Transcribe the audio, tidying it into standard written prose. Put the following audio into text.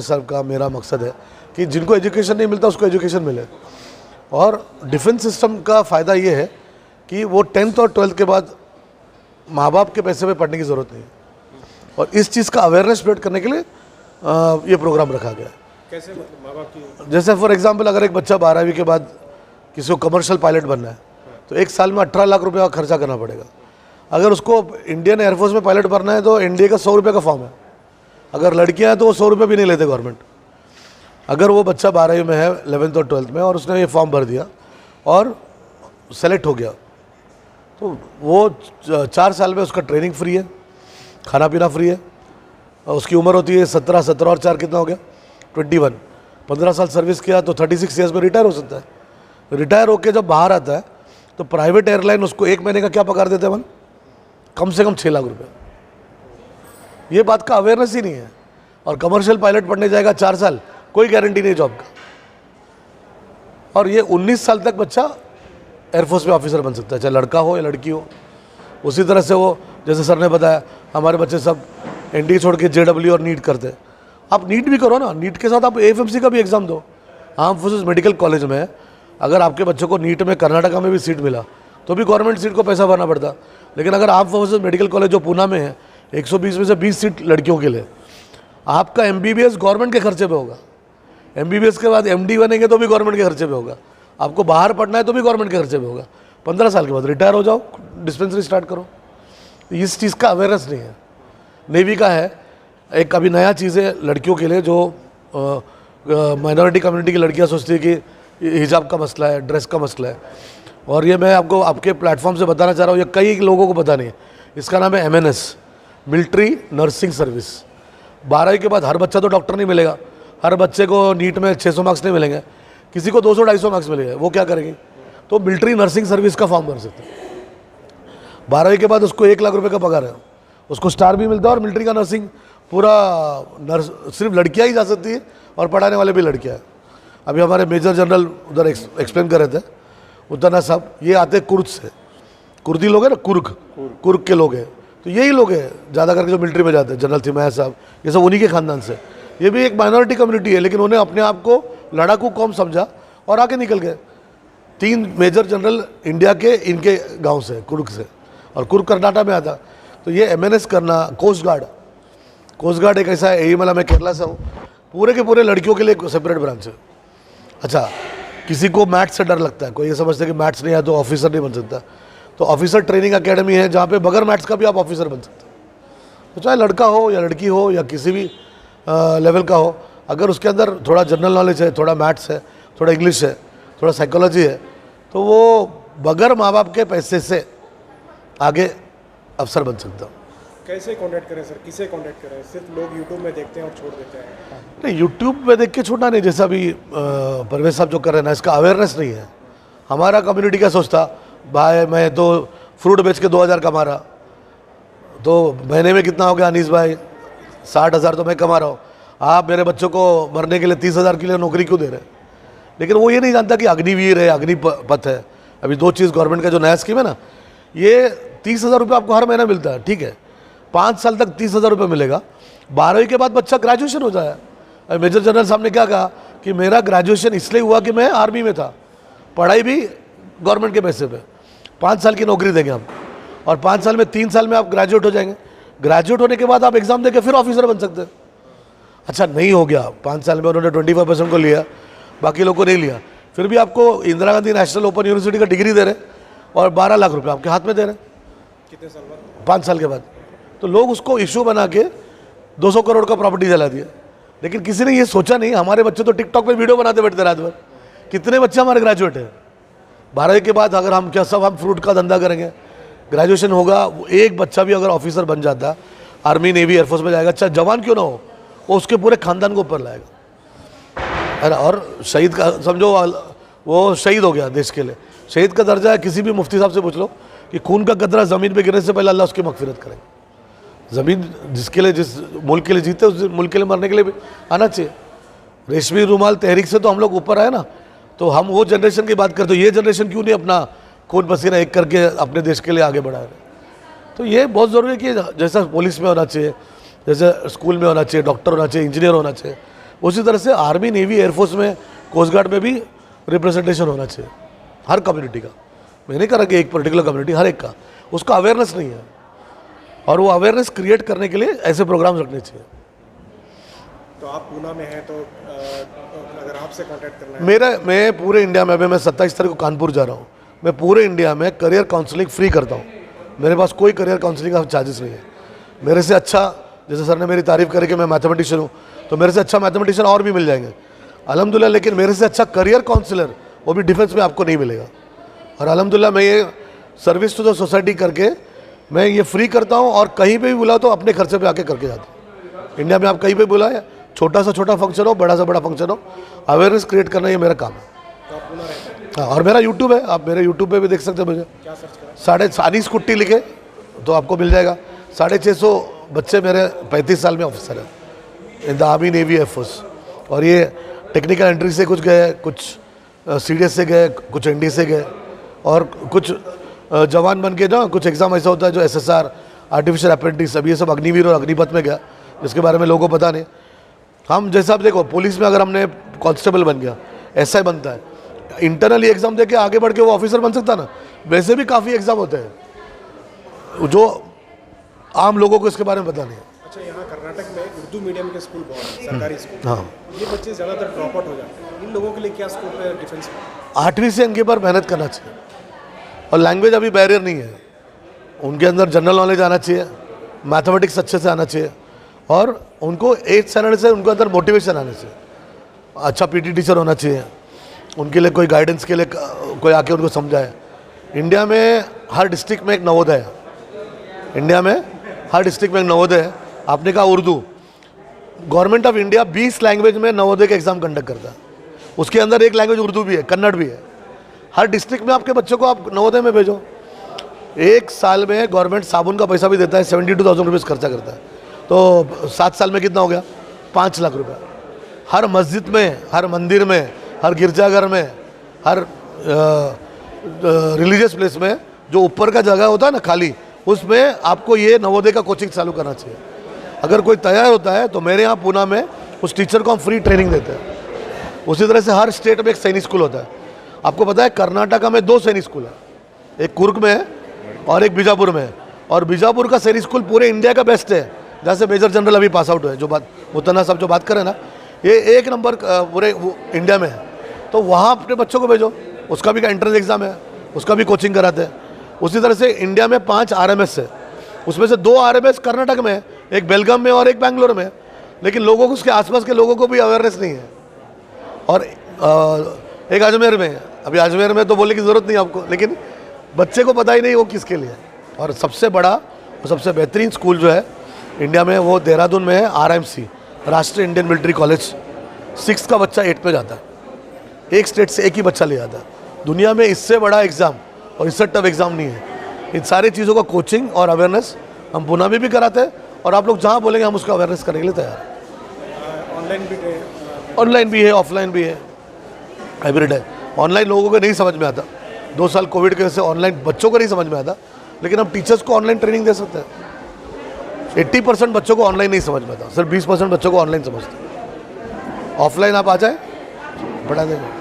साहब का मेरा मकसद है कि जिनको एजुकेशन नहीं मिलता उसको एजुकेशन मिले। और डिफेंस सिस्टम का फ़ायदा ये है कि वो 10th और 12th के बाद माँ बाप के पैसे पे पढ़ने की ज़रूरत नहीं है, और इस चीज़ का अवेयरनेस स्प्रेड करने के लिए ये प्रोग्राम रखा गया है। कैसे मतलब माँ बाप की? जैसे फॉर एग्जांपल अगर एक बच्चा 12वीं के बाद किसी को कमर्शियल पायलट बनना है तो एक साल में 18 लाख रुपए का खर्चा करना पड़ेगा। अगर उसको इंडियन एयरफोर्स में पायलट बनना है तो एनडीए का 100 रुपये का फॉर्म है। अगर लड़कियां हैं तो वो 100 रुपये भी नहीं लेते गवर्नमेंट। अगर वो बच्चा 12वीं में है, 11th और 12th में, और उसने ये फॉर्म भर दिया और सेलेक्ट हो गया तो वो 4 साल में उसका ट्रेनिंग फ्री है, खाना पीना फ्री है। और उसकी उम्र होती है 17 और 4 कितना हो गया 21। 15 साल सर्विस किया तो 36 ईयर्स में रिटायर हो सकता है। रिटायर होकर जब बाहर आता है तो प्राइवेट एयरलाइन उसको 1 महीने का क्या पगार देते हैं, कम से कम 6 लाख रुपये। ये बात का अवेयरनेस ही नहीं है। और कमर्शियल पायलट पढ़ने जाएगा 4 साल, कोई गारंटी नहीं जॉब का। और ये 19 साल तक बच्चा एयरफोर्स में ऑफिसर बन सकता है, चाहे लड़का हो या लड़की हो। उसी तरह से वो, जैसे सर ने बताया, हमारे बच्चे सब एनडीए छोड़ के जेडब्ल्यू और नीट करते हैं। आप नीट भी करो ना, नीट के साथ आप एएफएमसी का भी एग्ज़ाम दो। आर्म फोर्सेस मेडिकल कॉलेज में अगर आपके बच्चों को नीट में कर्नाटका में भी सीट मिला तो भी गवर्नमेंट सीट को पैसा भरना पड़ता। लेकिन अगर आर्म फोर्सेस मेडिकल कॉलेज जो पूना में है, 120 में से 20 सीट लड़कियों के लिए, आपका एमबीबीएस गवर्नमेंट के खर्चे पे होगा। एमबीबीएस के बाद एमडी बनेंगे तो भी गवर्नमेंट के खर्चे पे होगा। आपको बाहर पढ़ना है तो भी गवर्नमेंट के खर्चे पे होगा। 15 साल के बाद रिटायर हो जाओ, डिस्पेंसरी स्टार्ट करो। इस चीज़ का अवेयरनेस नहीं है। नेवी का है एक अभी नया चीज़ है लड़कियों के लिए, जो माइनॉरिटी कम्युनिटी की लड़कियां सोचती है कि हिजाब का मसला है, ड्रेस का मसला है। और ये मैं आपको आपके प्लेटफॉर्म से बताना चाह रहा हूँ, ये कई लोगों को पता नहीं है। इसका नाम है MNS, मिलिट्री नर्सिंग सर्विस। 12वीं के बाद हर बच्चा तो डॉक्टर नहीं मिलेगा, हर बच्चे को नीट में 600 मार्क्स नहीं मिलेंगे, किसी को 200-250 मार्क्स मिलेंगे। वो क्या करेंगे? तो मिलिट्री नर्सिंग सर्विस का फॉर्म भर सकते हैं। 12वीं के बाद उसको 1 लाख रुपए का पगार है, उसको स्टार भी मिलता है। और मिलिट्री का नर्सिंग पूरा सिर्फ लड़कियां ही जा सकती है और पढ़ाने वाले भी लड़कियां हैं। अभी हमारे मेजर जनरल उधर एक्सप्लेन कर रहे थे, उतना साहब, ये आते कुर्द से, कुर्दी लोग हैं ना, कुर्क के लोग हैं। तो यही लोग हैं ज़्यादा करके जो मिलिट्री में जाते हैं। जनरल थिमैया साहब, ये सब उन्हीं के खानदान से। ये भी एक माइनॉरिटी कम्युनिटी है, लेकिन उन्हें अपने आप को लड़ाकू कौम समझा और आगे निकल गए। 3 मेजर जनरल इंडिया के इनके गांव से, कुर्ग से, और कुर्ग कर्नाटक में आता। तो ये MNS करना, कोस्ट गार्ड एक ऐसा है। एईमला मैं केरला से हूँ, पूरे के पूरे लड़कियों के लिए एक सेपरेट ब्रांच है। अच्छा, किसी को मैथ्स से डर लगता है, कोई ये समझता है कि मैथ्स नहीं आया तो ऑफिसर नहीं बन सकता, तो ऑफिसर ट्रेनिंग अकेडमी है जहाँ पे बगैर मैथ्स का भी आप ऑफिसर बन सकते हैं। तो चाहे लड़का हो या लड़की हो या किसी भी लेवल का हो, अगर उसके अंदर थोड़ा जनरल नॉलेज है, थोड़ा मैथ्स है, थोड़ा इंग्लिश है, थोड़ा साइकोलॉजी है, तो वो बगैर माँ बाप के पैसे से आगे अफसर बन सकता है। कैसे कांटेक्ट करें सर, किसे कांटेक्ट करें? सिर्फ लोग यूट्यूब में देखते हैं और छोड़ देते हैं। नहीं, यूट्यूब में देख के छोड़ना नहीं। जैसा अभी परवेज साहब जो कर रहे हैं ना, इसका अवेयरनेस नहीं है। हमारा कम्युनिटी क्या सोचता, भाई मैं तो फ्रूट बेच के 2000 कमा रहा, तो महीने में कितना हो गया अनीस भाई, 60,000 तो मैं कमा रहा हूँ। आप मेरे बच्चों को मरने के लिए 30,000 के लिए नौकरी क्यों दे रहे हैं? लेकिन वो ये नहीं जानता कि अग्निवीर है, अग्निपथ है। अभी 2 चीज़ गवर्नमेंट का जो नया स्कीम है ना, ये 30,000 रुपये आपको हर महीना मिलता है, ठीक है, 5 साल तक 30,000 रुपये मिलेगा। 12वीं के बाद बच्चा ग्रेजुएशन हो जाए। मेजर जनरल साहब ने क्या कहा कि मेरा ग्रेजुएशन इसलिए हुआ कि मैं आर्मी में था, पढ़ाई भी गवर्नमेंट के पैसे पे, 5 साल की नौकरी देंगे हम, और 5 साल में 3 साल में आप ग्रेजुएट हो जाएंगे। ग्रेजुएट होने के बाद आप एग्जाम देके फिर ऑफिसर बन सकते हैं। अच्छा, नहीं हो गया, 5 साल में उन्होंने 25% को लिया, बाकी लोग को नहीं लिया, फिर भी आपको Indira Gandhi national open university का डिग्री दे रहे और 12 लाख रुपये आपके हाथ में दे रहे। कितने साल बाद? 5 साल के बाद। तो लोग उसको इशू बना के 200 करोड़ का प्रॉपर्टी जला दिया। लेकिन किसी ने ये सोचा नहीं, हमारे बच्चे तो टिकटॉक पे वीडियो बनाते बैठते रात भर। कितने बच्चे हमारे ग्रेजुएट हैं? 12वीं के बाद अगर हम क्या सब हम फ्रूट का धंधा करेंगे, ग्रेजुएशन होगा, एक बच्चा भी अगर ऑफिसर बन जाता, आर्मी नेवी एयरफोर्स में जाएगा, अच्छा जवान क्यों ना हो, वो उसके पूरे खानदान को ऊपर लाएगा, है ना। और शहीद का समझो, वो शहीद हो गया देश के लिए। शहीद का दर्जा है, किसी भी मुफ्ती साहब से पूछ लो कि खून का कतरा ज़मीन पे गिरने से पहले अल्लाह उसकी मगफिरत करेगा। ज़मीन जिसके लिए, जिस मुल्क के लिए जीते, उस मुल्क के लिए मरने के लिए भी आना चाहिए। रेशमी रुमाल तहरीक से तो हम लोग ऊपर आए ना। तो हम वो जनरेशन की बात करते, तो ये जनरेशन क्यों नहीं अपना खून पसीना एक करके अपने देश के लिए आगे बढ़ा रहे? तो ये बहुत ज़रूरी है कि जैसा पुलिस में होना चाहिए, जैसे स्कूल में होना चाहिए, डॉक्टर होना चाहिए, इंजीनियर होना चाहिए, उसी तरह से आर्मी, नेवी, एयरफोर्स में, कोस्ट गार्ड में भी रिप्रेजेंटेशन होना चाहिए हर कम्युनिटी का। मैं नहीं कह रहा कि एक पर्टिकुलर कम्युनिटी, हर एक का। उसका अवेयरनेस नहीं है, और वो अवेयरनेस क्रिएट करने के लिए ऐसे प्रोग्राम्स रखने चाहिए। तो आप पूना में हैं, तो अगर आपसे कांटेक्ट करना है, मैं पूरे इंडिया में, अभी मैं 27 तारीख को कानपुर जा रहा हूँ, मैं पूरे इंडिया में करियर काउंसलिंग फ्री करता हूँ। मेरे पास कोई करियर काउंसलिंग का चार्जेस नहीं है। मेरे से अच्छा, जैसे सर ने मेरी तारीफ़ करी कि मैं मैथमेटिशियन हूँ, तो मेरे से अच्छा मैथमेटिशियन और भी मिल जाएंगे अल्हम्दुलिल्लाह, लेकिन मेरे से अच्छा करियर काउंसलर वो भी डिफेंस में आपको नहीं मिलेगा। और अल्हम्दुलिल्लाह मैं ये सर्विस टू द सोसाइटी करके मैं ये फ्री करता हूँ, और कहीं पे भी बुलाओ तो अपने खर्चे पे आके करके जाता हूँ। इंडिया में आप कहीं पे बुलाए, छोटा सा छोटा फंक्शन हो, बड़ा सा बड़ा फंक्शन हो, अवेयरनेस क्रिएट करना ये मेरा काम है। तो आप पूना रहते हैं, हाँ, और मेरा यूट्यूब है, आप मेरे यूट्यूब पे भी देख सकते हैं मुझे। क्या सर्च करें? अनीस कुट्टी लिखे तो आपको मिल जाएगा। 650 बच्चे मेरे 35 साल में ऑफिसर हैं in the army, navy, air force. और ये टेक्निकल एंट्री से कुछ गए, कुछ सीडीएस से गए, कुछ एनडी से गए, और कुछ जवान बन के ना, कुछ एग्ज़ाम ऐसा होता है जो एसएसआर, आर्टिफिशियल अप्रेंटिस, अब ये सब अग्निवीर और अग्निपथ में गया, जिसके बारे में लोगों को पता नहीं। हम जैसा आप देखो, पुलिस में अगर हमने कांस्टेबल बन गया, एसआई बनता है, इंटरनली एग्ज़ाम दे के आगे बढ़ के वो ऑफिसर बन सकता ना। वैसे भी काफ़ी एग्ज़ाम होते हैं जो आम लोगों को इसके बारे में पता नहीं है। अच्छा, यहाँ कर्नाटक में उर्दू मीडियम के स्कूल बहुत हैं, सरकारी स्कूल। हाँ, ये बच्चे ज़्यादातर ड्रॉप आउट हो जाते हैं, इन लोगों के लिए क्या स्कोप है डिफेंस में? 8वीं से इनके पर मेहनत करना चाहिए, और लैंग्वेज अभी बैरियर नहीं है। उनके अंदर जनरल नॉलेज आना चाहिए, मैथमेटिक्स अच्छे से आना चाहिए, और उनको 8th स्टैंडर्ड से उनके अंदर मोटिवेशन आना चाहिए। अच्छा पीटी टीचर होना चाहिए, उनके लिए कोई गाइडेंस के लिए कोई आके उनको समझाए। इंडिया में हर डिस्ट्रिक्ट में एक नवोदय है, इंडिया में हर डिस्ट्रिक्ट में एक नवोदय है। आपने कहा Urdu, government of India 20 language में नवोदय का एग्ज़ाम कंडक्ट करता है, उसके अंदर एक लैंग्वेज उर्दू भी है, कन्नड़ भी है। हर डिस्ट्रिक्ट में आपके बच्चों को आप नवोदय में भेजो। एक साल में गवर्नमेंट साबुन का पैसा भी देता है, 72,000 रुपीज़ खर्चा करता है, तो 7 साल में कितना हो गया? 5 लाख रुपये। हर मस्जिद में, हर मंदिर में, हर गिरजाघर में, हर रिलीजियस प्लेस में जो ऊपर का जगह होता है ना खाली, उसमें आपको ये नवोदय का कोचिंग चालू करना चाहिए। अगर कोई तैयार होता है तो मेरे यहाँ पूना में उस टीचर को हम फ्री ट्रेनिंग देते हैं। उसी तरह से हर स्टेट में एक सैनिक स्कूल होता है। आपको पता है कर्नाटका में 2 सैनिक स्कूल है, एक कुर्ग में है और एक बीजापुर में है। और बीजापुर का सैनिक स्कूल पूरे इंडिया का बेस्ट है, जहाँ से मेजर जनरल अभी पास आउट हुए, जो बात मुतना साहब जो बात करें ना, ये 1 नंबर पूरे इंडिया में है। तो वहाँ अपने बच्चों को भेजो, उसका भी एंट्रेंस एग्ज़ाम है, उसका भी कोचिंग कराते हैं। उसी तरह से इंडिया में 5 RMS है, उसमें से 2 RMS कर्नाटक में है, एक बेलगाम में और एक बेंगलोर में। लेकिन लोगों को, उसके आसपास के लोगों को भी अवेयरनेस नहीं है। और एक अजमेर में है, अभी अजमेर में तो बोलने की ज़रूरत नहीं आपको, लेकिन बच्चे को पता ही नहीं वो किसके लिए है। और सबसे बड़ा और सबसे बेहतरीन स्कूल जो है इंडिया में वो देहरादून में है, RIMC, राष्ट्रीय इंडियन मिलिट्री कॉलेज। 6th का बच्चा 8 पे जाता है, एक स्टेट से एक ही बच्चा ले जाता है। दुनिया में इससे बड़ा एग्ज़ाम और इससे टफ एग्ज़ाम नहीं है। इन सारी चीज़ों का कोचिंग और अवेयरनेस हम पुणे में भी कराते हैं, और आप लोग जहाँ बोलेंगे हम उसका अवेयरनेस करने के लिए तैयार हैं। ऑनलाइन भी है, ऑफलाइन भी है, हाइब्रिड है। ऑनलाइन लोगों को नहीं समझ में आता, 2 साल कोविड की वजह से ऑनलाइन बच्चों को नहीं समझ में आता, लेकिन हम टीचर्स को ऑनलाइन ट्रेनिंग दे सकते हैं। 80% बच्चों को ऑनलाइन नहीं समझ में आता, सिर्फ 20% बच्चों को ऑनलाइन समझते हैं। ऑफलाइन आप आ जाए, पढ़ा देंगे।